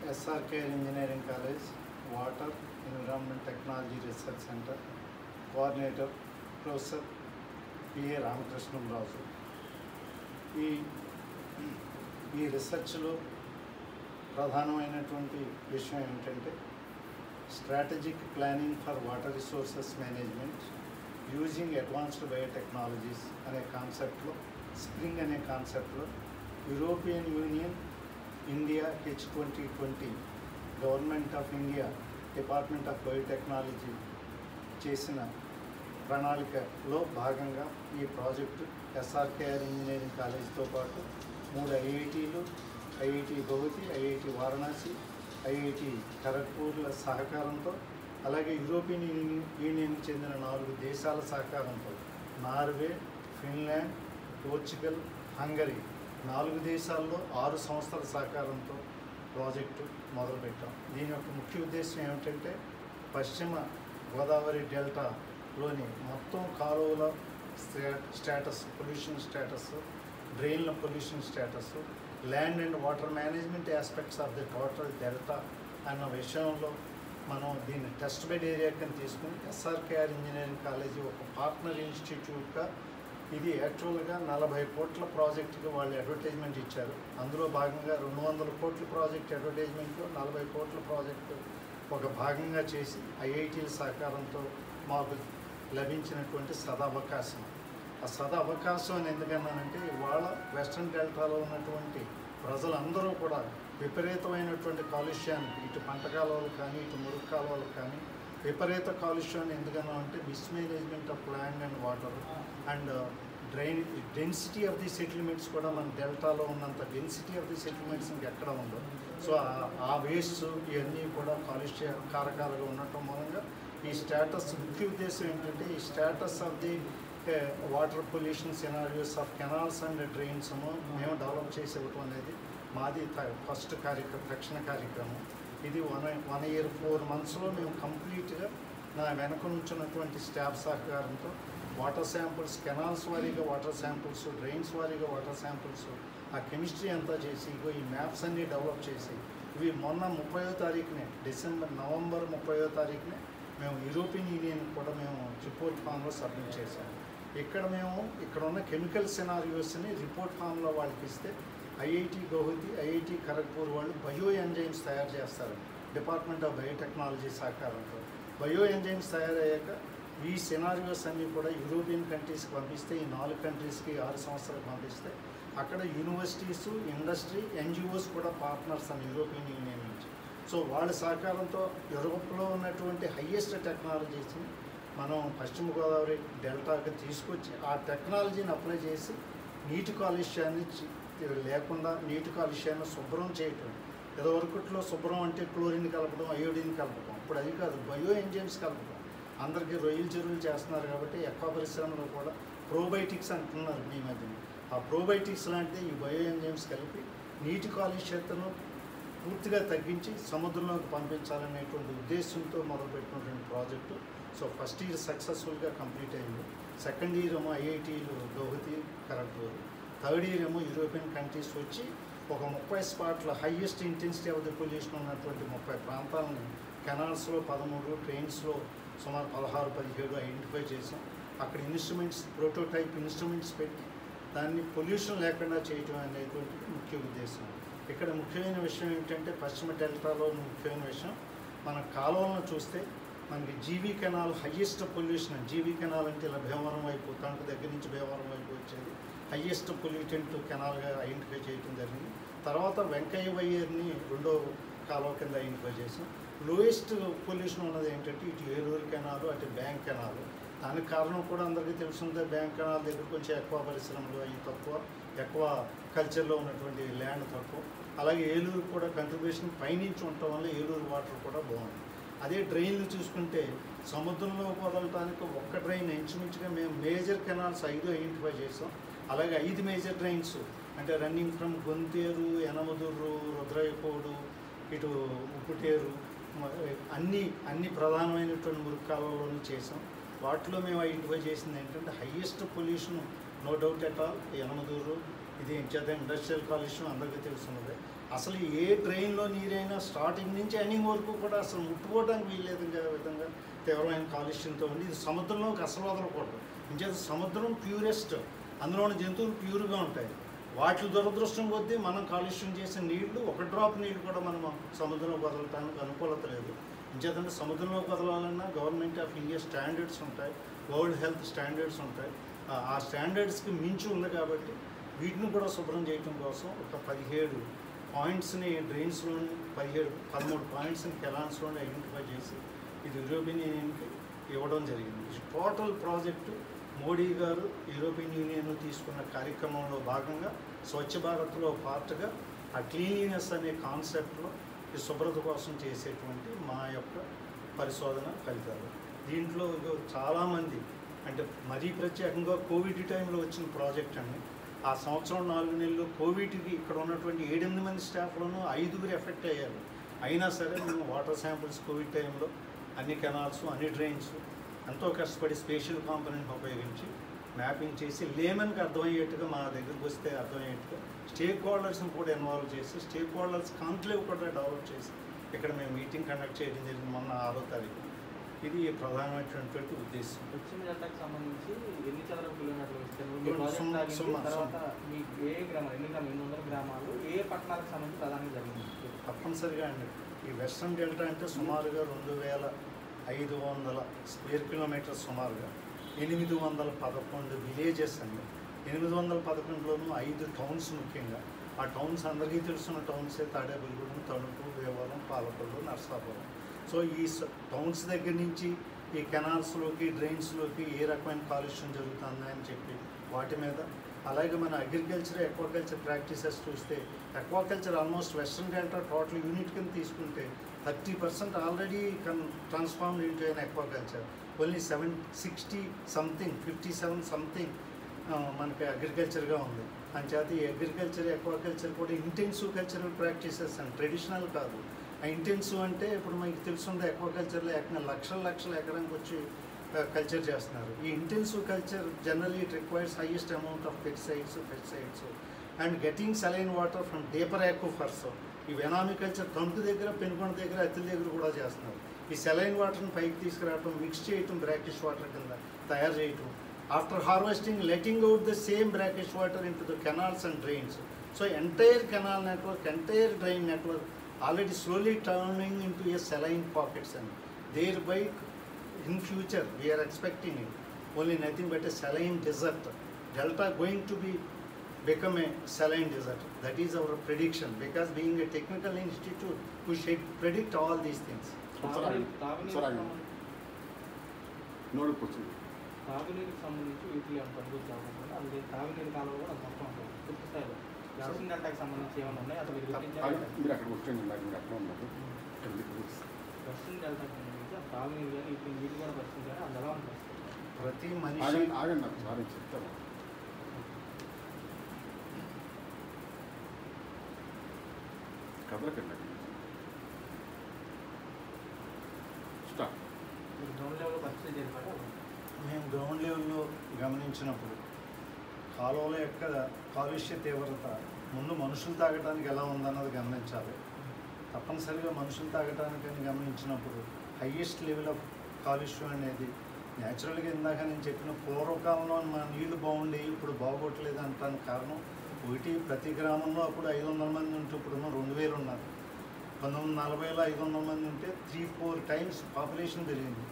SRK Engineering College, Water Environment Technology Research Center, Coordinator Professor P.A. Ramakrishnan-Raju. ఈ రీసెర్చ్లో ప్రధానమైనటువంటి విషయం ఏమిటంటే strategic planning for water resources management using advanced biotechnologies అనే కాన్సెప్ట్లో, spring అనే కాన్సెప్ట్లో European Union, India, H2020, government of India, department of biotechnology చేసిన ప్రణాళికలో భాగంగా ఈ ప్రాజెక్టు SRKR ఇంజనీరింగ్ కాలేజ్తో పాటు 3 ఐఐటీలు, IIT Guwahati, IIT Varanasi, IIT ఖరగ్పూర్ల సహకారంతో, అలాగే యూరోపియన్ యూనియన్కి చెందిన 4 దేశాల సహకారంతో, నార్వే, ఫిన్లాండ్, పోర్చుగల్, హంగరీ 4 దేశాల్లో 6 సంస్థల సహకారంతో ప్రాజెక్టు మొదలుపెట్టాం. దీని యొక్క ముఖ్య ఉద్దేశం ఏమిటంటే పశ్చిమ గోదావరి డెల్టాలోని మొత్తం కాలువల స్టేటస్, పొల్యూషన్ స్టేటస్, డ్రైన్ల pollution status, land and water management aspects of the total delta అన్న విషయంలో మనం దీన్ని టెస్ట్ బెడ్ ఏరియా కింద తీసుకుని SRKR ఇంజనీరింగ్ కాలేజీ ఒక పార్ట్నర్ ఇన్స్టిట్యూట్గా, ఇది యాక్చువల్గా 40 కోట్ల ప్రాజెక్టుకి వాళ్ళు అడ్వర్టైజ్మెంట్ ఇచ్చారు. అందులో భాగంగా 200 కోట్ల ప్రాజెక్ట్ అడ్వర్టైజ్మెంట్లో 40 కోట్ల ప్రాజెక్టు ఒక భాగంగా చేసి ఐఐటీల సహకారంతో మాకు లభించినటువంటి సదవకాశం. ఆ సదవకాశం అని ఎందుకన్నానంటే ఇవాళ వెస్ట్రన్ డెల్టాలో ఉన్నటువంటి ప్రజలందరూ కూడా విపరీతమైనటువంటి కాలుష్యానికి, ఇటు పంట కాలువలు కానీ ఇటు మురుగు కాలువలు కానీ విపరీత కాలుష్యాన్ని ఎందుకన్నామంటే mismanagement of land and water and density of the settlements కూడా మన డెల్టాలో ఉన్నంత డెన్సిటీ ఆఫ్ ది సెటిల్మెంట్స్ ఇంకెక్కడ ఉండవు. సో ఆ వేస్ట్ ఇవన్నీ కూడా కాలుష్య కారకాలుగా ఉండటం మూలంగా ఈ స్టేటస్ ముఖ్య ఉద్దేశం ఏంటంటే ఈ status of the water pollution scenarios of canals and drains మేము డెవలప్ చేసి ఇవ్వటం అనేది మాది ఫస్ట్ రక్షణ కార్యక్రమం. ఇది 1 year 4 monthsలో మేము కంప్లీట్గా నా వెనక నుంచున్నటువంటి స్టాఫ్ సహకారంతో వాటర్ శాంపుల్స్, కెనాల్స్ వారీగా వాటర్ శాంపుల్స్, డ్రైన్స్ వారీగా వాటర్ శాంపుల్స్, ఆ కెమిస్ట్రీ అంతా చేసి ఈ మ్యాప్స్ అన్నీ డెవలప్ చేసి ఇవి మొన్న 30వ తారీఖునే, నవంబర్ 30వ తారీఖునే మేము యూరోపియన్ యూనియన్ కూడా మేము రిపోర్ట్ ఫామ్లో సబ్మిట్ చేశాము. ఇక్కడ ఉన్న కెమికల్ సినారియోస్ని రిపోర్ట్ ఫామ్లో వాళ్ళకి ఇస్తే ఐఐటి గౌహతి, ఐఐటి ఖరగ్పూర్ వాళ్ళు బయో ఎంజైమ్స్ తయారు చేస్తారు డిపార్ట్మెంట్ ఆఫ్ బయోటెక్నాలజీ సహకారంతో. బయో ఎంజైమ్స్ తయారయ్యాక ఈ సినారియోస్ అన్నీ కూడా యూరోపియన్ కంట్రీస్కి పంపిస్తే, ఈ 4 కంట్రీస్కి 6 సంవత్సరాలకు పంపిస్తే అక్కడ యూనివర్సిటీస్, ఇండస్ట్రీ, NGOs కూడా పార్ట్నర్స్ అని యూరోపియన్ యూనియన్ నుంచి. సో వాళ్ళ సహకారంతో యూరోప్లో ఉన్నటువంటి హయ్యెస్ట్ టెక్నాలజీస్ని మనం పశ్చిమ గోదావరి డెల్టాకి తీసుకొచ్చి ఆ టెక్నాలజీని అప్లై చేసి నీటి కాలుష్యాన్ని లేకుండా నీటి కాలుష్యాన్ని శుభ్రం చేయటం. ఇదివరకుట్లో శుభ్రం అంటే క్లోరిన్ కలపడం, అయోడిన్ కలపడం. ఇప్పుడు అది కాదు, బయో ఎంజైమ్స్ కలపడం. అందరికీ రొయ్యలు చెరువులు చేస్తున్నారు కాబట్టి ఎక్కువ పరిశ్రమలో కూడా ప్రోబయోటిక్స్ అంటున్నారు ఈ మధ్యన. ఆ ప్రోబయోటిక్స్ లాంటి ఈ బయో ఎంజైమ్స్ కలిపి నీటి కాలుష్యతను పూర్తిగా తగ్గించి సముద్రంలోకి పంపించాలనేటువంటి ఉద్దేశంతో మొదలుపెట్టినటువంటి ప్రాజెక్టు. సో ఫస్ట్ ఇయర్ సక్సెస్ఫుల్గా కంప్లీట్ అయింది. సెకండ్ ఇయర్ ఏమో ఐఐటీలు గౌహతి, ఖరగ్పూర్, థర్డ్ ఇయర్ ఏమో యూరోపియన్ కంట్రీస్ వచ్చి ఒక 30 స్పాట్ల highest intensity of the pollution ఉన్నటువంటి 30 ప్రాంతాలని కెనాల్స్లో 13, ట్రైన్స్లో సుమారు 16-17 ఐడెంటిఫై చేసాం. అక్కడ ఇన్స్ట్రుమెంట్స్, ప్రోటోటైప్ ఇన్స్ట్రుమెంట్స్ పెట్టి దాన్ని పొల్యూషన్ లేకుండా చేయటం అనేటువంటి ముఖ్య ఉద్దేశం. ఇక్కడ ముఖ్యమైన విషయం ఏంటంటే పశ్చిమ డెల్టాలో ముఖ్యమైన విషయం, మన కాలువలను చూస్తే మనకి GV canal highest pollution. GV canal అంటే ఇలా భీమవరం వైపు, తణుకు దగ్గర నుంచి భీమవరం వైపు వచ్చేది హయ్యెస్ట్ పొల్యూటెంట్ కెనాల్గా ఐడెంటిఫై చేయడం జరిగింది. తర్వాత వెంకయ్య వయ్యేర్ని 2వ కాలువ కింద ఐడెంటిఫై చేసాం. లోయెస్ట్ పొల్యూషన్ ఉన్నది ఏంటంటే ఇటు ఏలూరు కెనాలు, అటు బ్యాంక్ కెనాలు. దానికి కారణం కూడా అందరికీ తెలుసుందే, బ్యాంక్ కెనాల్ దగ్గర కొంచెం ఎక్కువ పరిశ్రమలు అవి తక్కువ, ఎక్కువ కల్చర్లో ఉన్నటువంటి ల్యాండ్ తక్కువ. అలాగే ఏలూరు కూడా కంట్రిబ్యూషన్ పైనుంచి ఉండటం వల్ల ఏలూరు వాటర్ కూడా బాగుంది. అదే డ్రైన్లు చూసుకుంటే సముద్రంలో వదలటానికి ఒక్క డ్రైన్ ఇంచుమించుగా మేము మేజర్ కెనాల్స్ 5 ఐడెంటిఫై చేసాం. అలాగే 5 మేజర్ డ్రైన్స్ అంటే రన్నింగ్ ఫ్రమ్ గొంతేరు, యనమదుర్రు, రుద్రయకోడు, ఇటు ఉప్పుటేరు, అన్ని ప్రధానమైనటువంటి మురుగు కాలువలోనూ చేసాం. వాటిలో మేము ఐడెంటిఫై చేసింది ఏంటంటే highest pollution no doubt at all Yanamadurru, ఇది ఎంచేత ఇండస్ట్రియల్ కాలుష్యం అందరికీ తెలుస్తున్నది. అసలు ఏ డ్రైన్లో నీరైనా స్టార్టింగ్ నుంచి ఎండింగ్ వరకు కూడా అసలు ముట్టుకోవడానికి వీల్లేదు విధంగా తీవ్రమైన కాలుష్యంతో ఉంది. ఇది సముద్రంలోకి అసలు వదలకూడదు. ఇంచేత సముద్రం ప్యూరెస్ట్, అందులో ఉన్న జంతువులు ప్యూర్గా ఉంటాయి. వాటి దురదృష్టం కొద్దీ మనం కాలుష్యం చేసిన నీళ్లు, ఒక డ్రాప్ నీళ్ళు కూడా మనం సముద్రంలోకి వదలటానికి అనుకూలత లేదు. ఇంచేతంటే సముద్రంలోకి వదలాలన్నా గవర్నమెంట్ ఆఫ్ ఇండియా స్టాండర్డ్స్ ఉంటాయి, వరల్డ్ హెల్త్ స్టాండర్డ్స్ ఉంటాయి. ఆ స్టాండర్డ్స్కి మించి ఉంది కాబట్టి వీటిని కూడా శుభ్రం చేయడం కోసం ఒక 17 పాయింట్స్ని డ్రైన్స్లోని 13 పాయింట్స్ని కెనాల్స్లోని ఐడెంటిఫై చేసి ఇది యూరోపియన్ యూనియన్కి ఇవ్వడం జరిగింది. ఈ టోటల్ ప్రాజెక్టు మోడీ గారు యూరోపియన్ యూనియన్ తీసుకున్న కార్యక్రమంలో భాగంగా స్వచ్ఛ భారత్లో పార్ట్గా ఆ క్లీన్లీనెస్ అనే కాన్సెప్ట్లో ఈ శుభ్రత కోసం చేసేటువంటి మా యొక్క పరిశోధన ఫలితాలు. దీంట్లో చాలామంది అంటే మరీ ప్రత్యేకంగా కోవిడ్ టైంలో వచ్చిన ప్రాజెక్ట్ అండి. ఆ సంవత్సరం 4 నెలలు కోవిడ్కి ఇక్కడ ఉన్నటువంటి 7-8 మంది స్టాఫ్లోనూ 5 ఎఫెక్ట్ అయ్యారు. అయినా సరే మేము వాటర్ శాంపిల్స్ కోవిడ్ టైంలో అన్ని కెనాల్స్, అన్ని డ్రైన్స్ ఎంతో కష్టపడి స్పేషియల్ కాంపోనెంట్ ఉపయోగించి మ్యాపింగ్ చేసి లేమన్కి అర్థమయ్యేట్టుగా, మా దగ్గరకు వస్తే అర్థమయ్యేట్టుగా స్టేక్ హోల్డర్స్ని కూడా ఇన్వాల్వ్ చేసి స్టేక్ హోల్డర్స్ కాన్క్లేవ్ కూడా డెవలప్ చేసి ఇక్కడ మేము మీటింగ్ కండక్ట్ చేయడం జరిగింది మొన్న 6వ తారీఖు. ఇది ప్రధానమైనటువంటి ఉద్దేశం. పశ్చిమ జిల్లాకు సంబంధించి ఎన్ని చదరపు కిలోమీటర్లు ఇస్తారు? తర్వాత మీకు ఏ గ్రామాలు, 800 గ్రామాలు, ఏ పట్టణాలకు సంబంధించి ప్రధానంగా జరిగింది? తప్పనిసరిగా అండి. ఈ వెస్ట్రన్ డెల్టా అంటే సుమారుగా 2500 స్క్వేర్ కిలోమీటర్స్, సుమారుగా 811 విలేజెస్ అండి. 811లోనూ 5 టౌన్స్ ముఖ్యంగా. ఆ టౌన్స్ అందరికీ తెలుసున్న టౌన్సే తాడేపల్లిగూడెం, తణుకు, వేవరం, పాలకొల్లు, నర్సాపురం. సో ఈ టౌన్స్ దగ్గర నుంచి ఈ కెనాల్స్లోకి, డ్రైన్స్లోకి ఏ రకమైన కాలుష్యం జరుగుతుంది అని చెప్పి వాటి మీద, అలాగే మన అగ్రికల్చర్, ఎక్వాకల్చర్ ప్రాక్టీసెస్ చూస్తే aquaculture almost western delta total unit కింద తీసుకుంటే 30% ఆల్రెడీ ట్రాన్స్ఫార్మ్డ్ ఇంటూ అన్ ఎక్వాకల్చర్. ఓన్లీ 57 సంథింగ్ మనకి అగ్రికల్చర్గా ఉంది. అంచేత ఈ అగ్రికల్చర్, ఎక్వాకల్చర్ కూడా intensive cultural practices and traditional కాదు. ఆ ఇంటెన్సివ్ అంటే ఇప్పుడు మనకి తెలుసుంది ఎక్వాకల్చర్లో ఏకంగా లక్షల ఎకరానికి వచ్చి కల్చర్ చేస్తున్నారు. ఈ intensive culture generally it requires highest amount of pesticides and getting saline water from deeper ఆక్విఫర్స్. ఈ వెనామికల్చర్ తణుకు దగ్గర, పెనుకొండ దగ్గర, అత్తిల దగ్గర కూడా చేస్తున్నారు. ఈ సెలైన్ వాటర్ని పైకి తీసుకురావడం, మిక్స్ చేయటం, బ్రాకిష్ వాటర్ కింద తయారు చేయటం, after harvesting letting out the same brackish water in to the canals and drains. So entire canal network, entire drain network already slowly turning into a saline pockets, and thereby in future we are expecting it only nothing but a saline desert. Delta going to become a saline desert. That is our prediction, because being a technical institute we should predict all these things. తాగునీరుకి సంబంధించి వీటిలో తగ్గుతూ ఉంటుంది. అందుకే తాగునీరు కాలువలు కూడా మొత్తం ఉంటుంది పూర్తి స్థాయిలో. వెస్ట్రన్ డెల్టాకి సంబంధించి ఏమైనా ఉన్నాయి అసలు మీరు అక్కడ వెస్ట్రన్ డెల్టాకి సంబంధించి తాగునీరు కానీ ఇప్పుడు నీటి కూడా పరిస్థితి అది ఎలా ఉంటుంది? ప్రతి మనిషి చెప్తాను. కదలకండి గ్రౌండ్ లెవెల్లో పరిస్థితి జరిపారా? మేము గ్రౌండ్ లెవెల్లో గమనించినప్పుడు కాలువల యొక్క కాలుష్య తీవ్రత ముందు మనుషులు తాగడానికి ఎలా ఉందన్నది గమనించాలి. తప్పనిసరిగా మనుషులు తాగటానికని గమనించినప్పుడు హయ్యెస్ట్ లెవెల్ ఆఫ్ కాలుష్యం అనేది న్యాచురల్గా ఇందాక నేను చెప్పిన పూర్వకాలంలో మన నీళ్లు బాగుండేవి, ఇప్పుడు బాగోట్లేదు అంటానికి కారణం ఒకటి, ప్రతి గ్రామంలో అప్పుడు 500 మంది ఉంటే ఇప్పుడున్న 2000 ఉన్నారు. 1940లో 500 మంది ఉంటే 3-4 టైమ్స్ పాపులేషన్ పెరిగింది.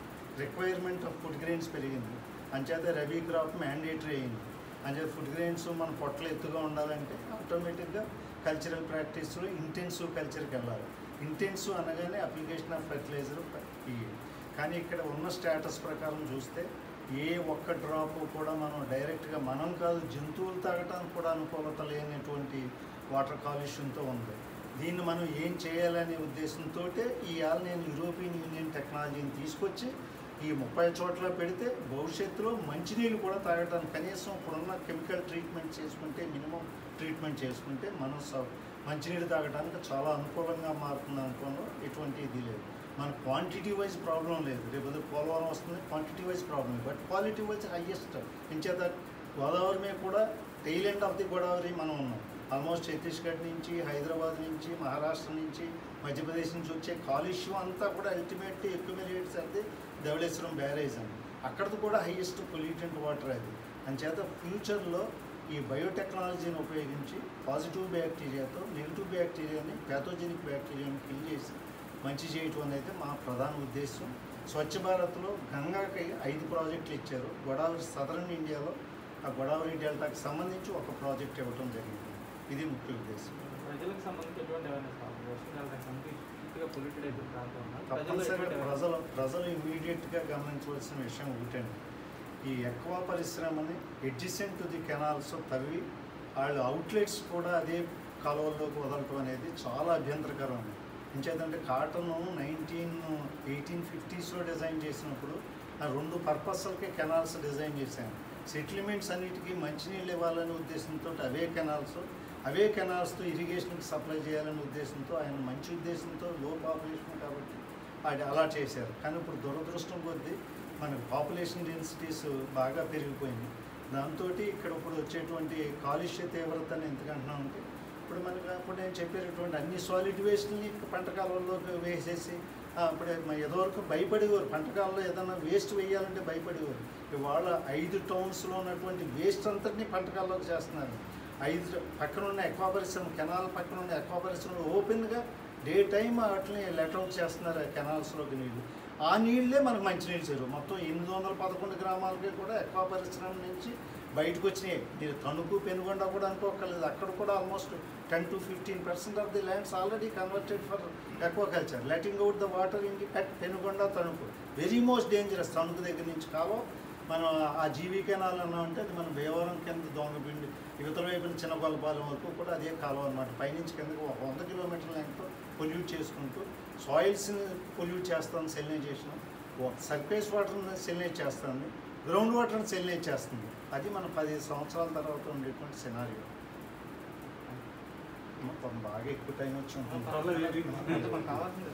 రిక్వైర్మెంట్ ఆఫ్ ఫుడ్ గ్రెయిన్స్ పెరిగింది. అంచేత రబీ క్రాప్ మ్యాండేటరీ అయింది. అంచేత ఫుడ్ గ్రెయిన్స్ మన పొట్టలు ఎత్తుగా ఉండాలంటే ఆటోమేటిక్గా కల్చరల్ ప్రాక్టీస్లో ఇంటెన్సివ్ కల్చర్కి వెళ్ళాలి. ఇంటెన్సివ్ అనగానే అప్లికేషన్ ఆఫ్ ఫెర్టిలైజర్ ఇవి. కానీ ఇక్కడ ఉన్న స్టేటస్ ప్రకారం చూస్తే ఏ ఒక్క డ్రాప్ కూడా మనం డైరెక్ట్గా మనం కాదు, జంతువులు తాగటానికి కూడా అనుకూలత లేనటువంటి వాటర్ కాలుష్యంతో ఉంది. దీన్ని మనం ఏం చేయాలనే ఉద్దేశంతో ఇవాళ నేను యూరోపియన్ యూనియన్ టెక్నాలజీని తీసుకొచ్చి ఈ 30 చోట్ల పెడితే భవిష్యత్తులో మంచినీళ్ళు కూడా తాగటానికి కనీసం ఇప్పుడున్న కెమికల్ ట్రీట్మెంట్ చేసుకుంటే, మినిమం ట్రీట్మెంట్ చేసుకుంటే మనం మంచినీళ్ళు తాగడానికి చాలా అనుకూలంగా మారుతుంది అనుకోవడంలో ఎటువంటి ఇది లేదు. మన క్వాంటిటీ వైజ్ ప్రాబ్లం లేదు. రేపు పోలవరం వస్తుంది, quantity wise problem, but quality wise highest. ఇంచేత గోదావరి మీద కూడా tail end of the Godavari మనం ఉన్నాం. ఆల్మోస్ట్ ఛత్తీస్గఢ్ నుంచి, హైదరాబాద్ నుంచి, మహారాష్ట్ర నుంచి, మధ్యప్రదేశ్ నుంచి వచ్చే కాలుష్యం అంతా కూడా అల్టిమేట్లీ అక్యుమిలేట్స్ అది ధవళేశ్వరం బ్యారేజ్ అని. అక్కడది కూడా హైయెస్ట్ పొల్యూటెంట్ వాటర్ అది. అంచేత ఫ్యూచర్లో ఈ బయోటెక్నాలజీని ఉపయోగించి పాజిటివ్ బ్యాక్టీరియాతో నెగిటివ్ బ్యాక్టీరియాని, ప్యాథోజెనిక్ బ్యాక్టీరియాని కిల్ చేసి మంచి చేయటం అనేది మా ప్రధాన ఉద్దేశం. స్వచ్ఛ భారత్లో గంగాకి 5 ప్రాజెక్టులు ఇచ్చారు. గోదావరి సదరన్ ఇండియాలో ఆ గోదావరి డెల్టాకి సంబంధించి ఒక ప్రాజెక్ట్ ఇవ్వటం జరిగింది. ఇది ముఖ్య ఉద్దేశం. ప్రజలకు సంబంధించి ఎటువంటి తప్పనిసరిగా ప్రజలు ఇమీడియట్గా గమనించవలసిన విషయం ఒకటండి. ఈ ఎక్వా పరిశ్రమని ఎడ్జసెంట్ టు ది కెనాల్స్ తవ్వి వాళ్ళు అవుట్లెట్స్ కూడా అదే కాలువల్లోకి వదలటం అనేది చాలా అభ్యంతరకరం. ఇంచేతంటే కాటన్ 1850s డిజైన్ చేసినప్పుడు ఆ 2 పర్పస్లకే కెనాల్స్ డిజైన్ చేశాను. సెటిల్మెంట్స్ అన్నిటికీ మంచినీళ్ళు ఇవ్వాలనే ఉద్దేశంతో అవే కెనాల్స్తో ఇరిగేషన్కి సప్లై చేయాలనే ఉద్దేశంతో, ఆయన మంచి ఉద్దేశంతో, లో పాపులేషన్ కాబట్టి అది అలా చేశారు. కానీ ఇప్పుడు దురదృష్టం కొద్దీ మనకు పాపులేషన్ డెన్సిటీస్ బాగా పెరిగిపోయింది. దాంతో ఇక్కడ ఇప్పుడు వచ్చేటువంటి కాలుష్య తీవ్రతని ఎందుకంటున్నామంటే ఇప్పుడు నేను చెప్పేటటువంటి అన్ని సాలిడ్ వేస్ట్ని పంట కాలంలోకి వేసేసి ఇప్పుడు ఎదవరకు భయపడేవారు. పంట కాలంలో ఏదైనా వేస్ట్ వేయాలంటే భయపడేవారు. ఇవాళ 5 టౌన్స్లో ఉన్నటువంటి వేస్ట్ అంతటినీ పంట కాలంలోకి చేస్తున్నారు. 5 పక్కన ఉన్న ఎక్వా పరిశ్రమ, కెనాల్ పక్కన ఉన్న ఎక్వా పరిశ్రమలు ఓపెన్గా డే టైం వాటిని లెట్అవుట్ చేస్తున్నారు కెనాల్స్లోకి నీళ్ళు. ఆ నీళ్ళే మనకు మంచినీళ్ళు చెరువు. మొత్తం 811 గ్రామాలకి కూడా ఎక్వా పరిశ్రమ నుంచి బయటకు వచ్చినాయి. మీరు తణుకు, పెనుగొండ కూడా అనుకోకలేదు. అక్కడ కూడా almost 10 to 15% of the lands already converted for aquaculture. Letting out the water in the at Penugonda, Tanuku. Very most dangerous. Tanuku దగ్గర నుంచి కాలో మనం ఆ జీవీ కెనాల్ అన్నామంటే అది మన భీమవరం కింద దొంగపిండి యువతల వైపున చిన్న గొల్లపాలెం వరకు కూడా అదే కాలువ అనమాట. పైనుంచి కిందకు 100 కిలోమీటర్ల లెంగ్త్తో పొల్యూట్ చేసుకుంటూ సాయిల్స్ని పొల్యూట్ చేస్తుంది సెలినైజేషన్. సర్ఫేస్ వాటర్ని సెలినైజ్ చేస్తుంది, గ్రౌండ్ వాటర్ని సెలినైజ్ చేస్తుంది. అది మన 10 సంవత్సరాల తర్వాత ఉండేటువంటి సినారియో. బాగా ఎక్కువ టైం వచ్చి ఉంటుంది.